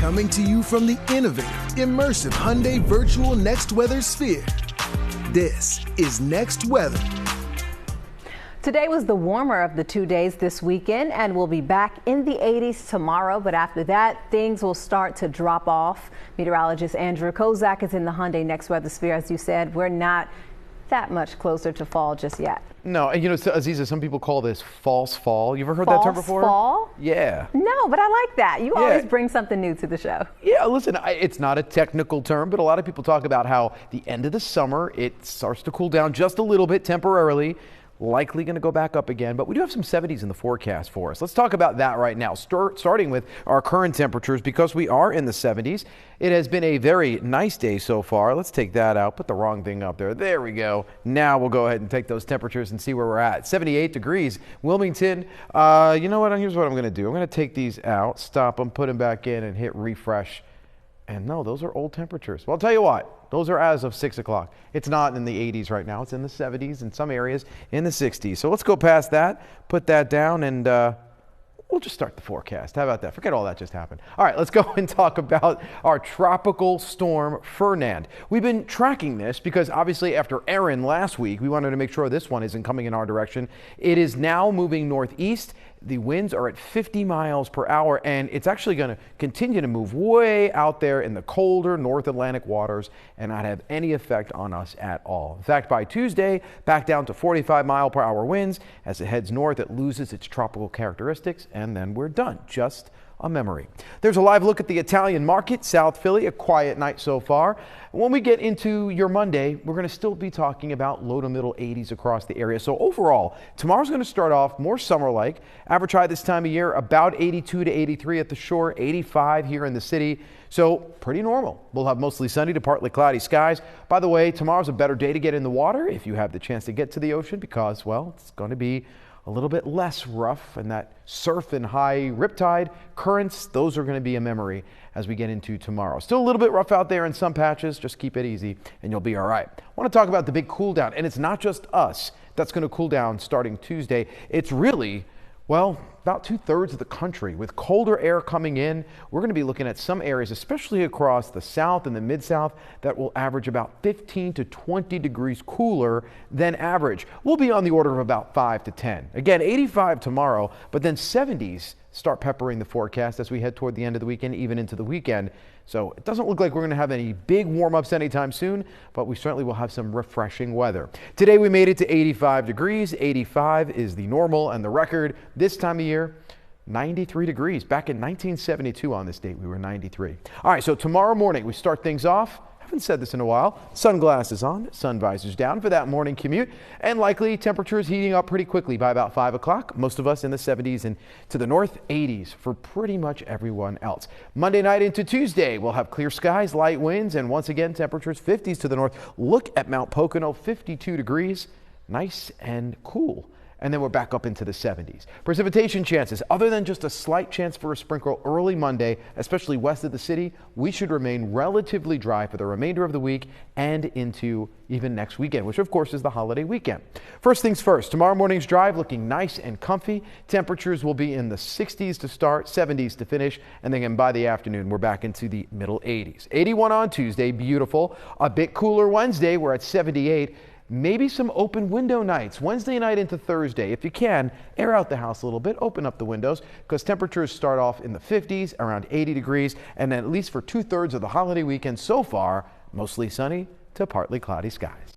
Coming to you from the innovative, immersive Hyundai Virtual Next Weather Sphere. This is Next Weather. Today was the warmer of the 2 days this weekend, and we'll be back in the 80s tomorrow. But after that, things will start to drop off. Meteorologist Andrew Kozak is in the Hyundai Next Weather Sphere. As you said, we're not that much closer to fall just yet. No, and you know, Aziza, some people call this false fall. You ever heard that term before? False fall? Yeah. No, but I like that. You always bring something new to the show. Yeah, listen, it's not a technical term, but a lot of people talk about how the end of the summer, it starts to cool down just a little bit temporarily. Likely going to go back up again, but we do have some 70s in the forecast for us. Let's talk about that right now, starting with our current temperatures because we are in the 70s. It has been a very nice day so far. Let's take that out, put the wrong thing up there. There we go. Now we'll go ahead and take those temperatures and see where we're at. 78 degrees, Wilmington. You know what? Here's what I'm going to do. I'm going to take these out, stop them, put them back in, and hit refresh. And no, those are old temperatures. Well, I'll tell you what, those are as of 6 o'clock. It's not in the 80s right now. It's in the 70s, in some areas in the 60s. So let's go past that, put that down, and we'll just start the forecast. How about that? Forget all that just happened. All right, let's go and talk about our tropical storm Fernand. We've been tracking this because obviously after Erin last week, we wanted to make sure this one isn't coming in our direction. It is now moving northeast. The winds are at 50 miles per hour, and it's actually going to continue to move way out there in the colder North Atlantic waters and not have any effect on us at all. In fact, by Tuesday, back down to 45 mile per hour winds. As it heads north, it loses its tropical characteristics, and then we're done. Just a memory. There's a live look at the Italian market, South Philly, a quiet night so far. When we get into your Monday, we're going to still be talking about low to middle 80s across the area. So overall, tomorrow's going to start off more summer-like. Average high this time of year, about 82 to 83 at the shore, 85 here in the city. So pretty normal. We'll have mostly sunny to partly cloudy skies. By the way, tomorrow's a better day to get in the water if you have the chance to get to the ocean because, well, it's going to be a little bit less rough, and that surf and high riptide currents, those are going to be a memory as we get into tomorrow. Still a little bit rough out there in some patches. Just keep it easy and you'll be all right. I want to talk about the big cool down, and it's not just us that's going to cool down starting Tuesday. It's really, well, about 2/3 of the country. With colder air coming in, we're going to be looking at some areas, especially across the south and the mid-south, that will average about 15 to 20 degrees cooler than average. We'll be on the order of about 5 to 10. Again, 85 tomorrow, but then 70s start peppering the forecast as we head toward the end of the weekend, even into the weekend. So it doesn't look like we're going to have any big warm-ups anytime soon, but we certainly will have some refreshing weather. Today we made it to 85 degrees. 85 is the normal and the record this time of year. 93 degrees. Back in 1972 on this date, we were 93. All right, so tomorrow morning we start things off. Haven't said this in a while. Sunglasses on, sun visors down for that morning commute, and likely temperatures heating up pretty quickly by about 5 o'clock. Most of us in the 70s and to the north 80s for pretty much everyone else. Monday night into Tuesday, we'll have clear skies, light winds, and once again temperatures 50s to the north. Look at Mount Pocono, 52 degrees, nice and cool. And then we're back up into the 70s. Precipitation chances, other than just a slight chance for a sprinkle early Monday, especially west of the city, we should remain relatively dry for the remainder of the week and into even next weekend, which of course is the holiday weekend. First things first, tomorrow morning's drive looking nice and comfy. Temperatures will be in the 60s to start, 70s to finish, and then by the afternoon, we're back into the middle 80s. 81 on Tuesday, beautiful. A bit cooler Wednesday, we're at 78. Maybe some open window nights, Wednesday night into Thursday. If you can, air out the house a little bit, open up the windows, because temperatures start off in the 50s, around 80 degrees, and then at least for 2/3 of the holiday weekend so far, mostly sunny to partly cloudy skies.